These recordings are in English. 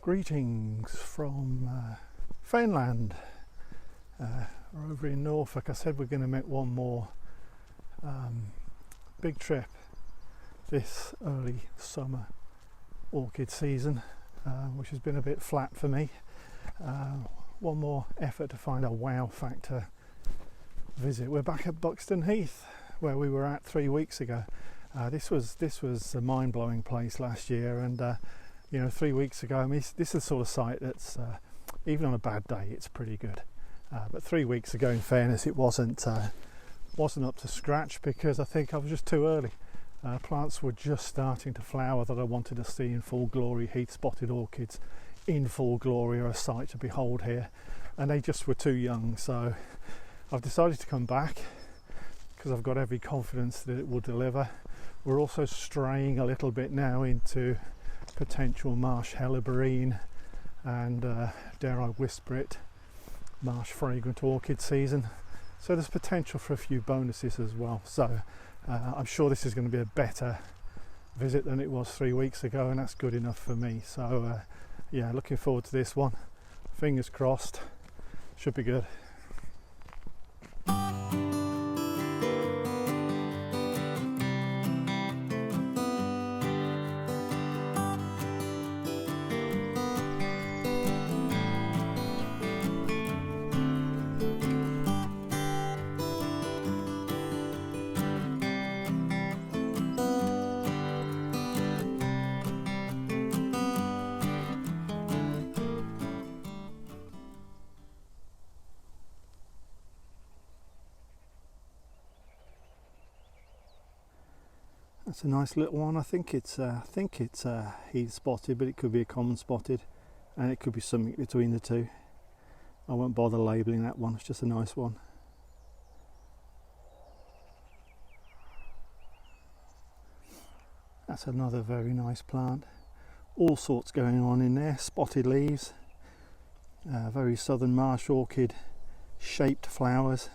Greetings from Fenland. We're over in Norfolk. I said we're going to make one more big trip this early summer orchid season, which has been a bit flat for me. One more effort to find a wow factor visit. We're back at Buxton Heath, where we were at 3 weeks ago. This was a mind-blowing place last year, and 3 weeks ago, I mean, this is the sort of site that's even on a bad day, it's pretty good. But 3 weeks ago, in fairness, it wasn't up to scratch because I think I was just too early. Plants were just starting to flower that I wanted to see in full glory. Heath Spotted Orchids in full glory are a sight to behold here, and they just were too young. So I've decided to come back because I've got every confidence that it will deliver. We're also straying a little bit now into potential Marsh Helleborine and dare I whisper it, Marsh Fragrant Orchid season. So there's potential for a few bonuses as well. So I'm sure this is going to be a better visit than it was 3 weeks ago, and that's good enough for me. So yeah, looking forward to this one. Fingers crossed, should be good. That's a nice little one. I think it's Heath Spotted, but it could be a common spotted, and it could be something between the two. I won't bother labelling that one. It's just a nice one. That's another very nice plant. All sorts going on in there. Spotted leaves, very southern marsh orchid shaped flowers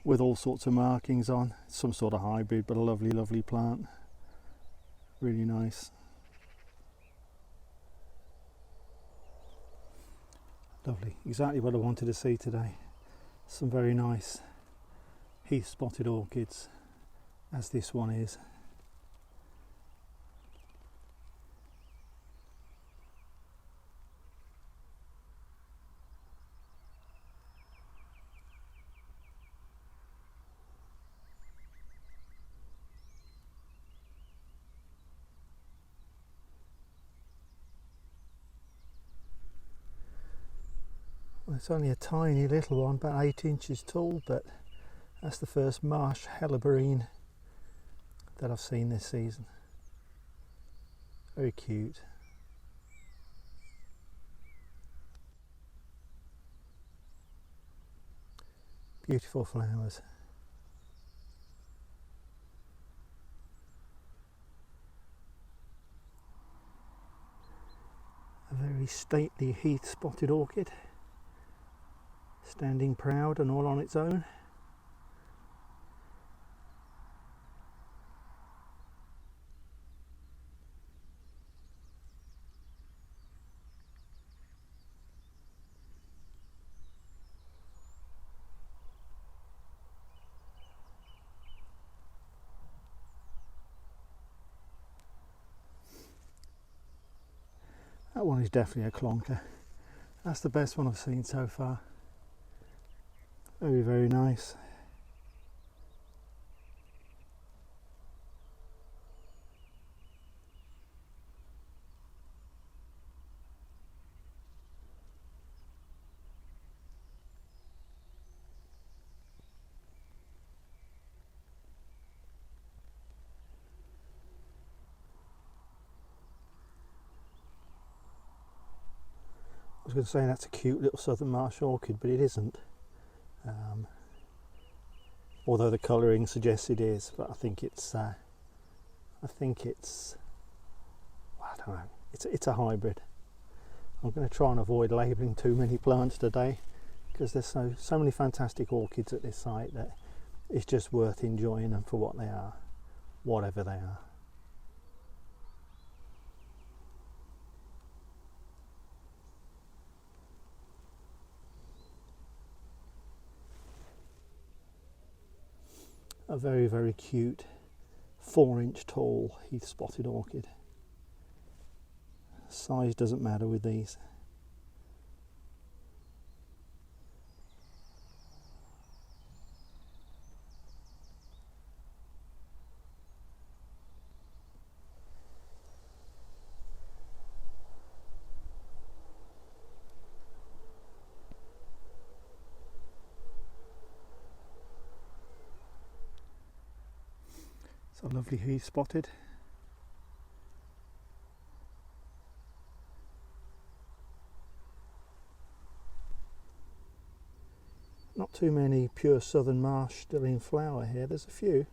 with all sorts of markings on. Some sort of hybrid, but a lovely plant. Really nice. Lovely, exactly what I wanted to see today. Some very nice Heath Spotted Orchids, as this one is. It's only a tiny little one, about 8 inches tall, but that's the first Marsh Helleborine that I've seen this season. Very cute. Beautiful flowers. A very stately Heath Spotted Orchid, standing proud and all on its own. That one is definitely a clonker. That's the best one I've seen so far. Very nice. I was going to say that's a cute little southern marsh orchid, but it isn't. Although the colouring suggests it is, but I think it's I don't know, it's a hybrid. I'm going to try and avoid labelling too many plants today because there's so many fantastic orchids at this site that it's just worth enjoying them for what they are, whatever they are. a very, very cute 4-inch tall Heath Spotted Orchid. Size doesn't matter with these. It's a lovely Heath Spotted. Not too many pure southern marsh still in flower here. There's a few.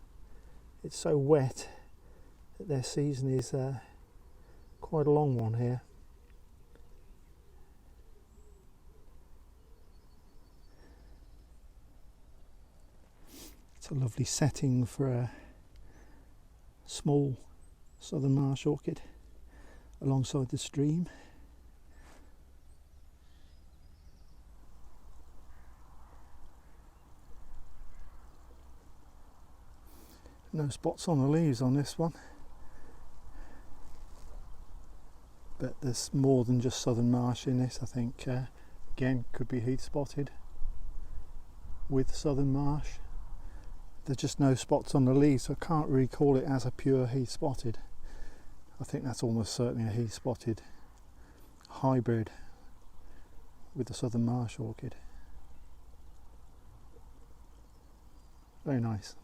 It's so wet that their season is quite a long one here. It's a lovely setting for a small southern marsh orchid alongside the stream. No spots on the leaves on this one, but there's more than just southern marsh in this. I think again could be Heath Spotted with southern marsh. There's just no spots on the leaves, so I can't really call it as a pure Heath Spotted. I think that's almost certainly a Heath Spotted hybrid with the southern marsh orchid. Very nice.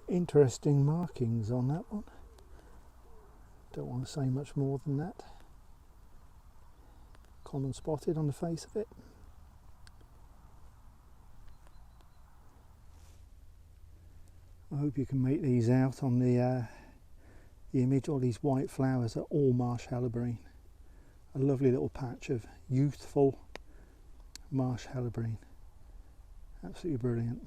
Interesting markings on that one. Don't want to say much more than that. Common spotted on the face of it. I hope you can make these out on the image. All these white flowers are all Marsh Helleborine. A lovely little patch of youthful Marsh Helleborine. Absolutely brilliant.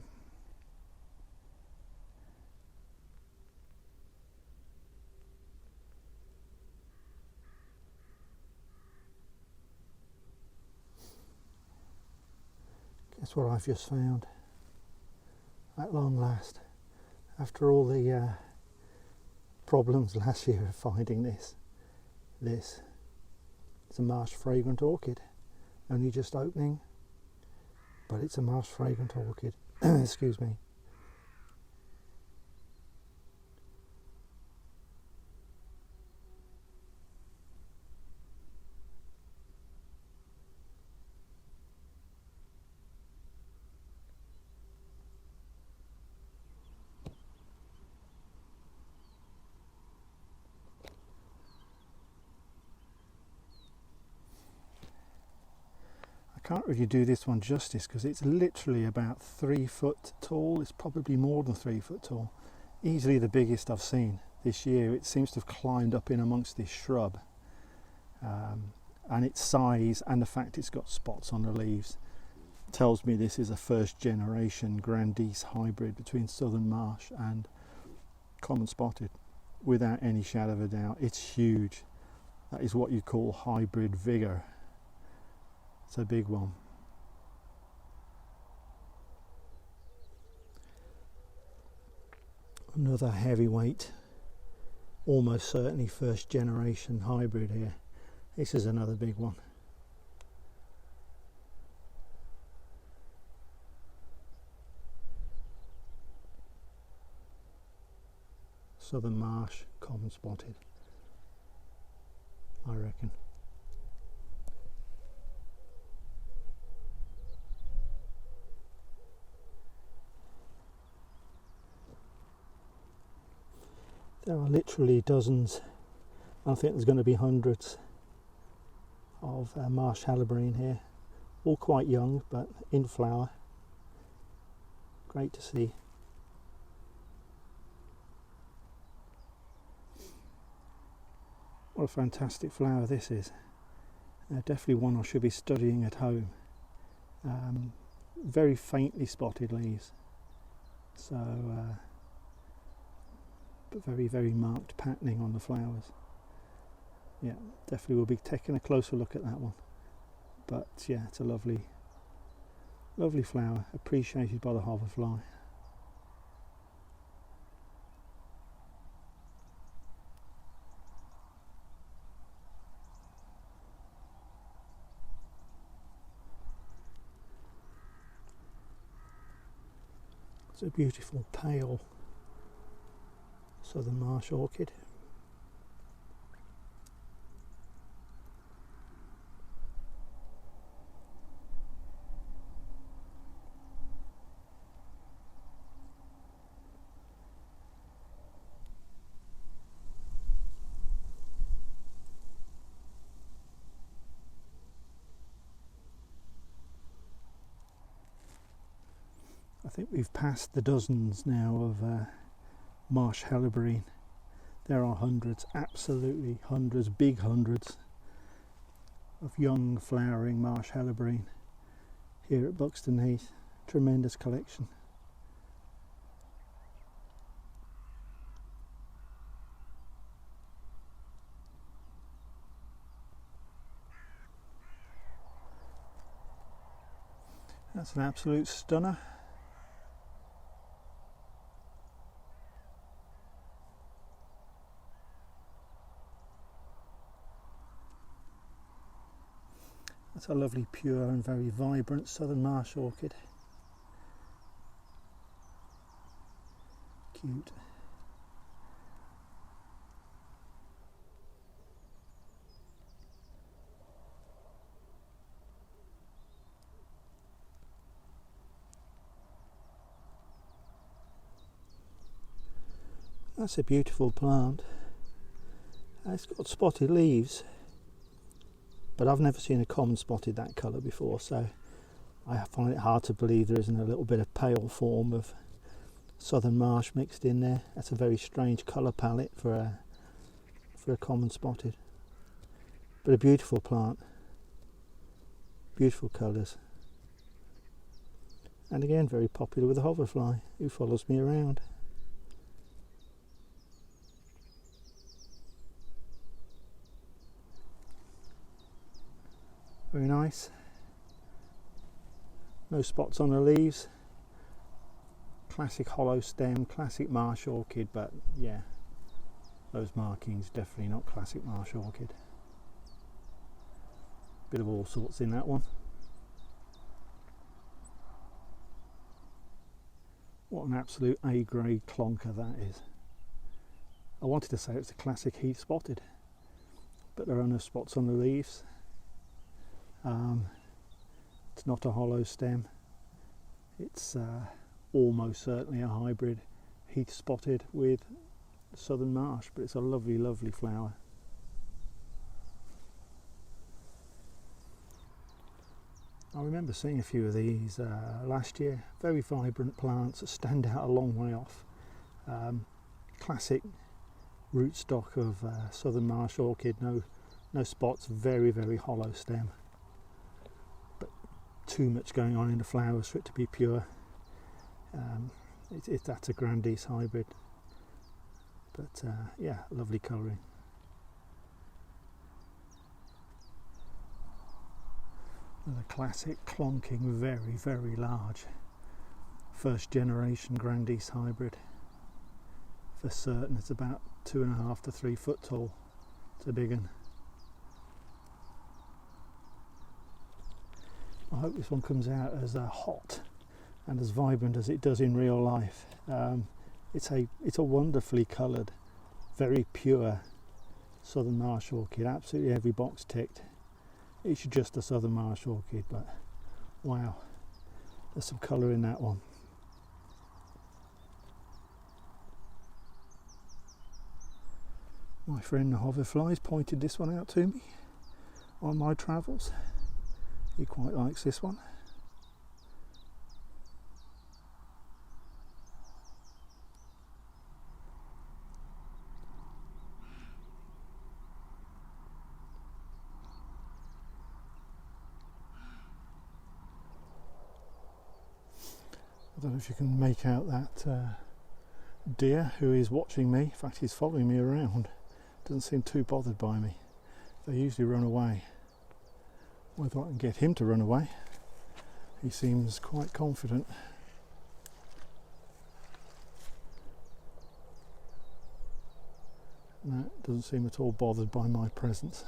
Guess what I've just found, at long last, after all the problems last year of finding this is a Marsh Fragrant Orchid, only just opening, but it's a Marsh Fragrant Orchid. Excuse me. Can't really do this one justice because it's literally about 3 foot tall. It's probably more than 3 foot tall. Easily the biggest I've seen this year. It seems to have climbed up in amongst this shrub. And its size and the fact it's got spots on the leaves tells me this is a first generation Grandice hybrid between southern marsh and common spotted, without any shadow of a doubt. It's huge. That is what you call hybrid vigour. It's a big one. Another heavyweight, almost certainly first generation hybrid here. This is another big one. Southern marsh, common spotted, I reckon. There are literally dozens, I think there's going to be hundreds of Marsh Helleborine here, all quite young but in flower. Great to see. What a fantastic flower this is. Definitely one I should be studying at home. Very faintly spotted leaves, so but very, very marked patterning on the flowers. Yeah, definitely will be taking a closer look at that one. But yeah, it's a lovely, lovely flower, appreciated by the hoverfly. It's a beautiful pale southern marsh orchid. I think we've passed the dozens now of Marsh Helleborine. There are hundreds, absolutely hundreds, big hundreds of young flowering Marsh Helleborine here at Buxton Heath. Tremendous collection. That's an absolute stunner. That's a lovely, pure and very vibrant southern marsh orchid. Cute. That's a beautiful plant. It's got spotted leaves, but I've never seen a common spotted that colour before, so I find it hard to believe there isn't a little bit of pale form of southern marsh mixed in there. That's a very strange colour palette for a common spotted, but a beautiful plant, beautiful colours, and again very popular with the hoverfly who follows me around. Very nice. No spots on the leaves. Classic hollow stem, classic marsh orchid, but yeah, those markings definitely not classic marsh orchid. Bit of all sorts in that one. What an absolute A-grade clonker that is. I wanted to say it's a classic Heath Spotted, but there are no spots on the leaves. It's not a hollow stem. It's almost certainly a hybrid Heath Spotted with southern marsh, but it's a lovely, lovely flower. I remember seeing a few of these last year. Very vibrant plants that stand out a long way off. Classic rootstock of southern marsh orchid. No spots. Very, very hollow stem. Too much going on in the flowers for it to be pure. That's a Grandice hybrid, but yeah, lovely colouring. Another classic clonking, very, very large first generation Grandice hybrid. For certain, it's about 2.5 to 3 foot tall. It's a big one. I hope this one comes out as hot and as vibrant as it does in real life. It's a wonderfully coloured, very pure southern marsh orchid. Absolutely every box ticked. It's just a southern marsh orchid, but wow, there's some colour in that one. My friend the hoverflies pointed this one out to me on my travels. He quite likes this one. I don't know if you can make out that deer who is watching me. In fact, he's following me around. Doesn't seem too bothered by me. They usually run away. Whether I can get him to run away, he seems quite confident. No, doesn't seem at all bothered by my presence.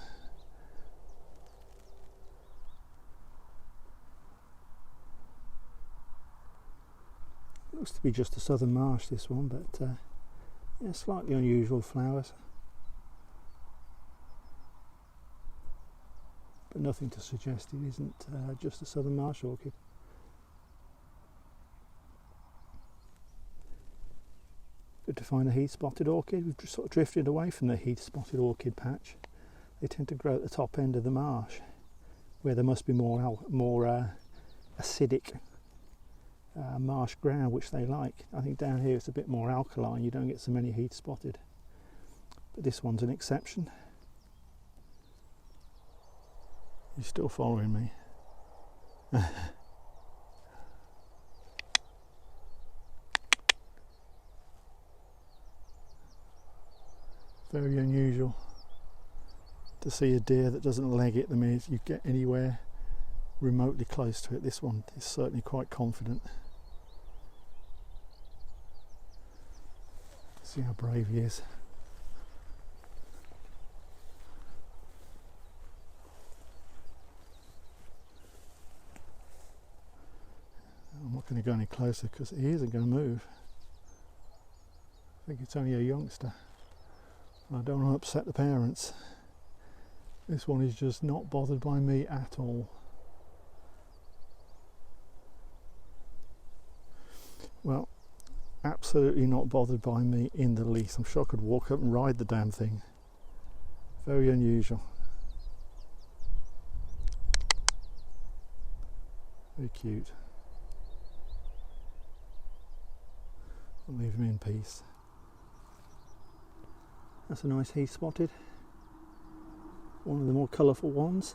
Looks to be just a southern marsh, this one, but yeah, slightly unusual flowers. But nothing to suggest it isn't just a southern marsh orchid. Good to find a Heath Spotted Orchid. We've just sort of drifted away from the Heath Spotted Orchid patch. They tend to grow at the top end of the marsh, where there must be more acidic marsh ground, which they like. I think down here it's a bit more alkaline. You don't get so many Heath Spotted. But this one's an exception. He's still following me. Very unusual to see a deer that doesn't leg it the minute you get anywhere remotely close to it. This one is certainly quite confident. See how brave he is. I'm not going to go any closer because he isn't going to move. I think it's only a youngster. I don't want to upset the parents. This one is just not bothered by me at all. Well, absolutely not bothered by me in the least. I'm sure I could walk up and ride the damn thing. Very unusual. Very cute. I'll leave him in peace. That's a nice Heath Spotted. One of the more colourful ones.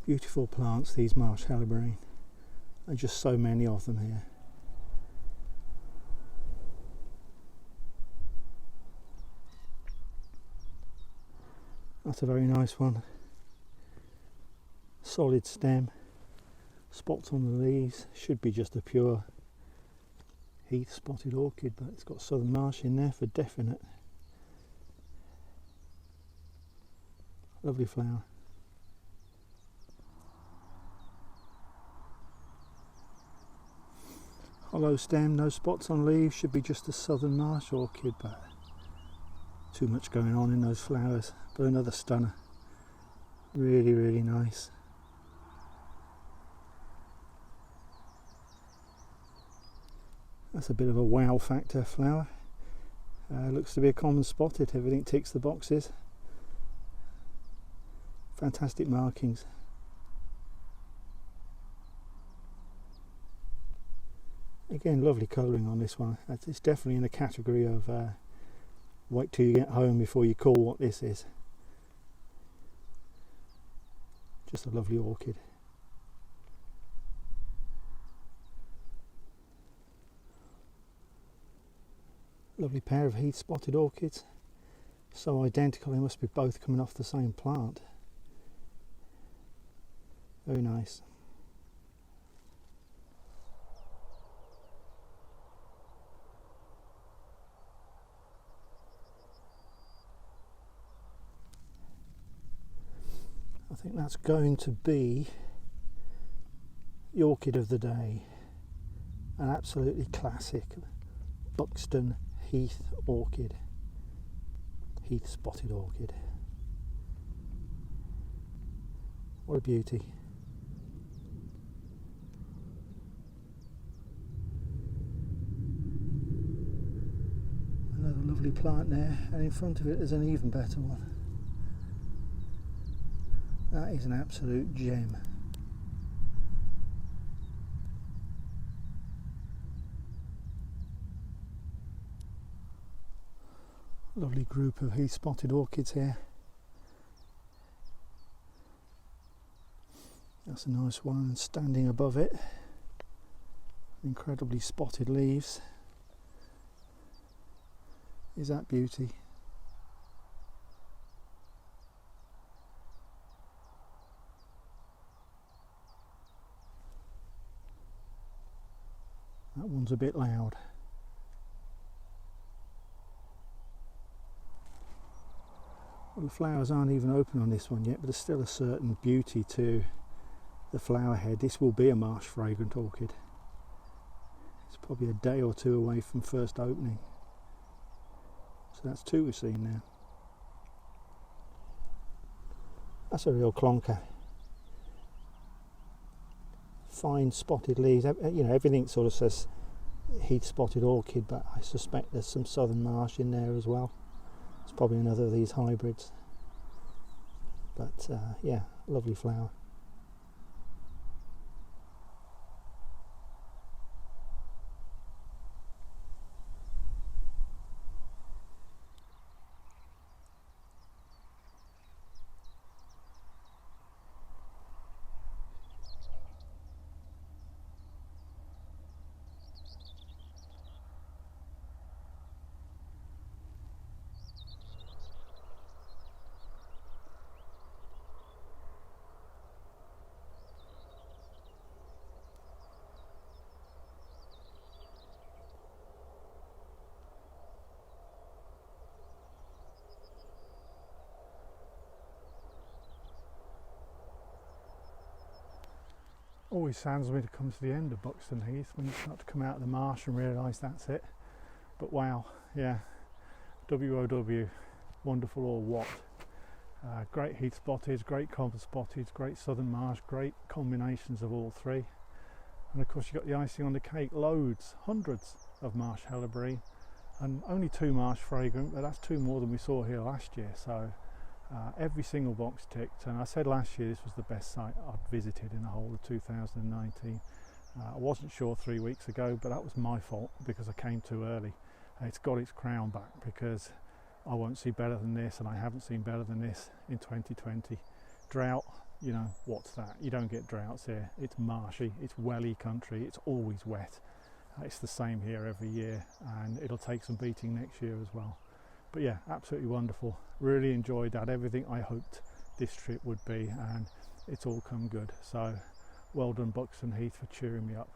Beautiful plants, these Marsh Helleborine. There are just so many of them here. That's a very nice one. Solid stem, spots on the leaves. Should be just a pure Heath Spotted Orchid, but it's got southern marsh in there for definite. Lovely flower. Hollow stem, no spots on leaves. Should be just a southern marsh orchid, but too much going on in those flowers. But another stunner. Really, really nice. That's a bit of a wow factor flower. Looks to be a common spotted. Everything ticks the boxes. Fantastic markings. Again, lovely colouring on this one. It's definitely in the category of wait till you get home before you call what this is. Just a lovely orchid. Lovely pair of Heath Spotted Orchids. So identical, they must be both coming off the same plant. Very nice. I think that's going to be the orchid of the day. An absolutely classic Buxton Heath Orchid. Heath Spotted Orchid. What a beauty. Another lovely plant there, and in front of it there's an even better one. That is an absolute gem. Lovely group of Heath Spotted Orchids here. That's a nice one, and standing above it, incredibly spotted leaves. Is that beauty? That one's a bit loud. Well, the flowers aren't even open on this one yet, but there's still a certain beauty to the flower head. This will be a Marsh Fragrant Orchid. It's probably a day or two away from first opening. So that's two we've seen now. That's a real clonker. Fine spotted leaves. You know, everything sort of says Heath Spotted Orchid, but I suspect there's some Southern Marsh in there as well. It's probably another of these hybrids. But yeah, lovely flower. Always saddens me to come to the end of Buxton Heath when you start to come out of the marsh and realise that's it. But wow, yeah, WOW, wonderful or what. Great Heath Spotted, great common Spotted, great Southern Marsh, great combinations of all three. And of course you've got the icing on the cake, loads, hundreds of Marsh Helleborine, and only 2 Marsh Fragrant, but that's 2 more than we saw here last year. So every single box ticked, and I said last year this was the best site I'd visited in the whole of 2019. I wasn't sure 3 weeks ago, but that was my fault because I came too early. It's got its crown back because I won't see better than this, and I haven't seen better than this in 2020. Drought, you know, what's that? You don't get droughts here. It's marshy, it's welly country, it's always wet. It's the same here every year, and it'll take some beating next year as well. But yeah, absolutely wonderful. Really enjoyed that. Everything I hoped this trip would be, and it's all come good. So well done Buxton Heath for cheering me up.